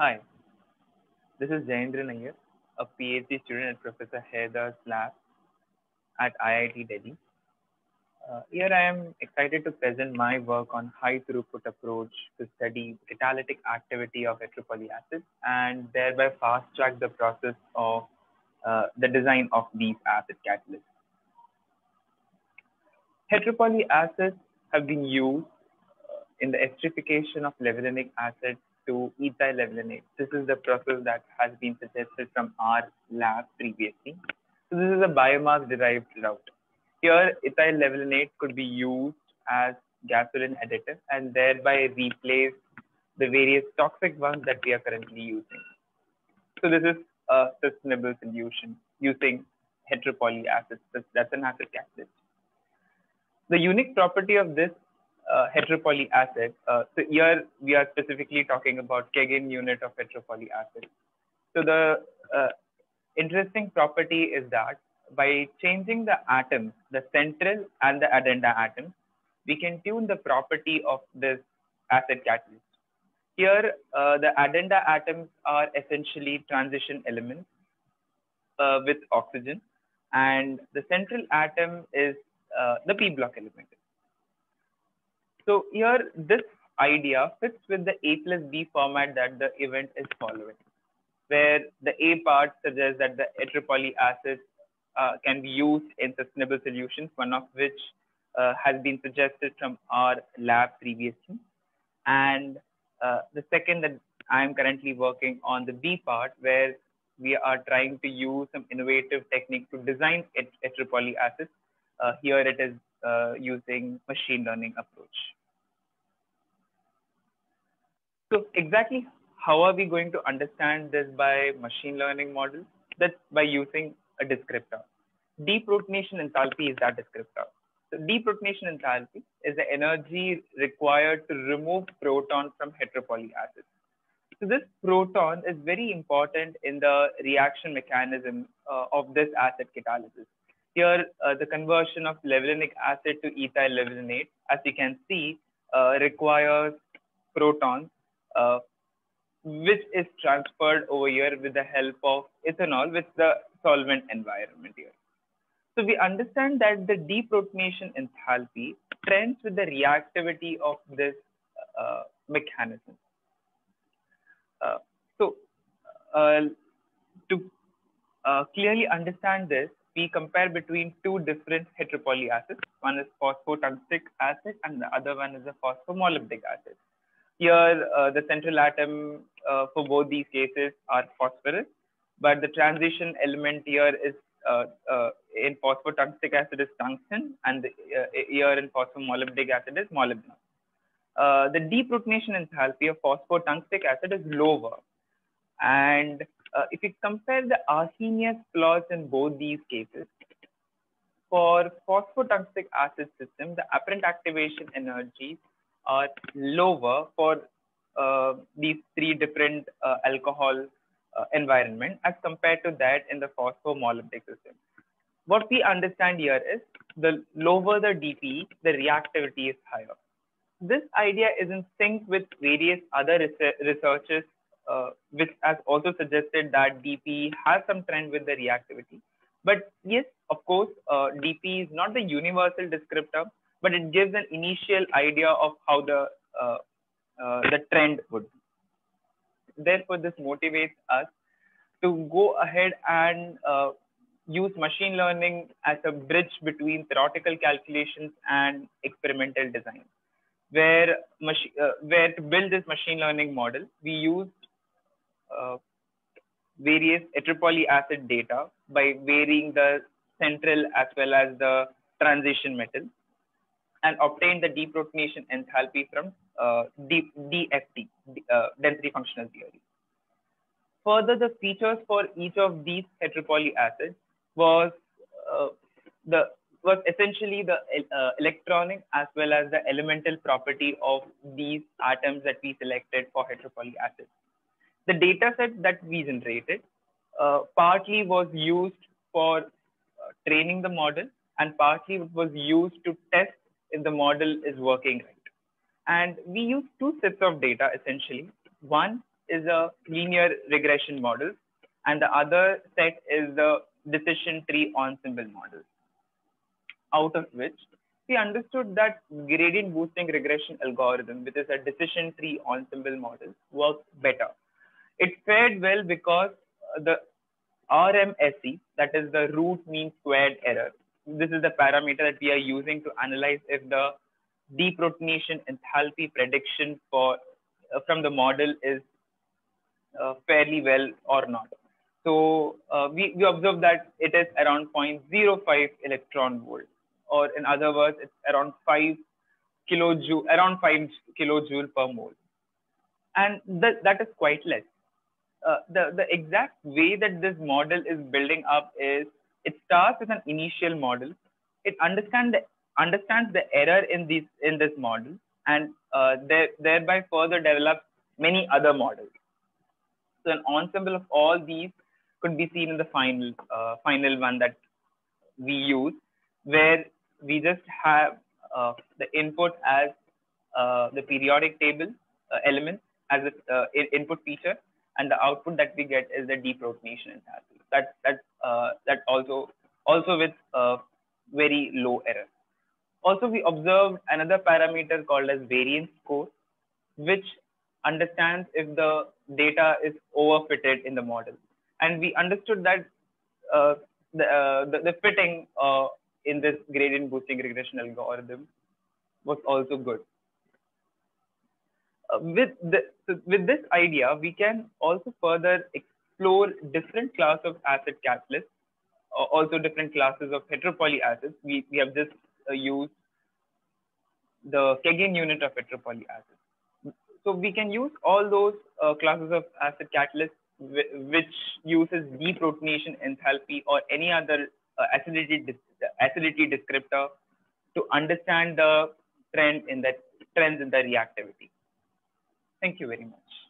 Hi, this is Jayendra Nair, a PhD student at Professor Haidar's lab at IIT Delhi. Here I am excited to present my work on high throughput approach to study catalytic activity of heteropoly and thereby fast track the process of the design of these acid catalysts. Heteropoly acids have been used in the esterification of levulinic acid to ethyl levulinate. This is the process that has been suggested from our lab previously. So this is a biomass derived route. Here, ethyl levulinate could be used as gasoline additive and thereby replace the various toxic ones that we are currently using. So this is a sustainable solution using heteropoly acids. That's an acid catalyst. The unique property of this heteropoly acid, so here we are specifically talking about Kagan unit of heteropoly acid. So the interesting property is that by changing the atoms, the central and the addenda atoms, we can tune the property of this acid catalyst. Here, the addenda atoms are essentially transition elements with oxygen, and the central atom is the p block element. So here, this idea fits with the A plus B format that the event is following, where the A part suggests that the heteropoly acids can be used in sustainable solutions, one of which has been suggested from our lab previously. And the second that I am currently working on the B part, where we are trying to use some innovative technique to design heteropoly acids. Here it is using machine learning approach. So exactly how are we going to understand this by machine learning models? That's by using a descriptor. Deprotonation enthalpy is that descriptor. So deprotonation enthalpy is the energy required to remove proton from heteropoly acids. So this proton is very important in the reaction mechanism of this acid catalysis. Here, the conversion of levulinic acid to ethyl levulinate, as you can see, requires protons, which is transferred over here with the help of ethanol with the solvent environment here. So we understand that the deprotonation enthalpy trends with the reactivity of this mechanism. So to clearly understand this, we compare between two different heteropoly acids. One is phosphotungstic acid and the other one is a phosphomolybdic acid. Here, the central atom for both these cases are phosphorus, but the transition element here is in phosphotungstic acid is tungsten, and here in phosphomolybdic acid is molybdenum. The deprotonation enthalpy of phosphotungstic acid is lower. And if you compare the Arrhenius plots in both these cases, for phosphotungstic acid system, the apparent activation energies are lower for these three different alcohol environment as compared to that in the phosphomolybdic system. What we understand here is the lower the DPE, the reactivity is higher. This idea is in sync with various other researchers, which has also suggested that DPE has some trend with the reactivity. But yes, of course, DPE is not the universal descriptor, but it gives an initial idea of how the trend would be. Therefore, this motivates us to go ahead and use machine learning as a bridge between theoretical calculations and experimental design. Where to build this machine learning model, we used various heteropoly acid data by varying the central as well as the transition metal, and obtain the deprotonation enthalpy from DFT, density functional theory. Further, the features for each of these heteropoly acids was essentially the electronic as well as the elemental property of these atoms that we selected for heteropoly acids. The data set that we generated partly was used for training the model, and partly it was used to test if the model is working right. And we used two sets of data essentially. One is a linear regression model, and the other set is the decision tree ensemble model, out of which we understood that gradient boosting regression algorithm, which is a decision tree ensemble model, works better. It fared well because the RMSE, that is the root mean squared error. This is the parameter that we are using to analyze if the deprotonation enthalpy prediction from the model is fairly well or not. So we observe that it is around 0.05 electron volt, or in other words, it's around 5 kilojoule per mole, and that is quite less. The exact way that this model is building up is it starts with an initial model. It understands the error in this model, and thereby further develops many other models. So an ensemble of all these could be seen in the final one that we use, where we just have the input as the periodic table element as an input feature, and the output that we get is the deprotonation enthalpy. That also with very low error. Also, we observed another parameter called as variance score, which understands if the data is overfitted in the model. And we understood that the fitting in this gradient boosting regression algorithm was also good. With this idea, we can also further explore different classes of acid catalysts, also different classes of heteropoly acids. We have just used the Kagan unit of heteropoly acids. So we can use all those classes of acid catalysts which uses deprotonation enthalpy or any other acidity descriptor to understand the trends in the reactivity. Thank you very much.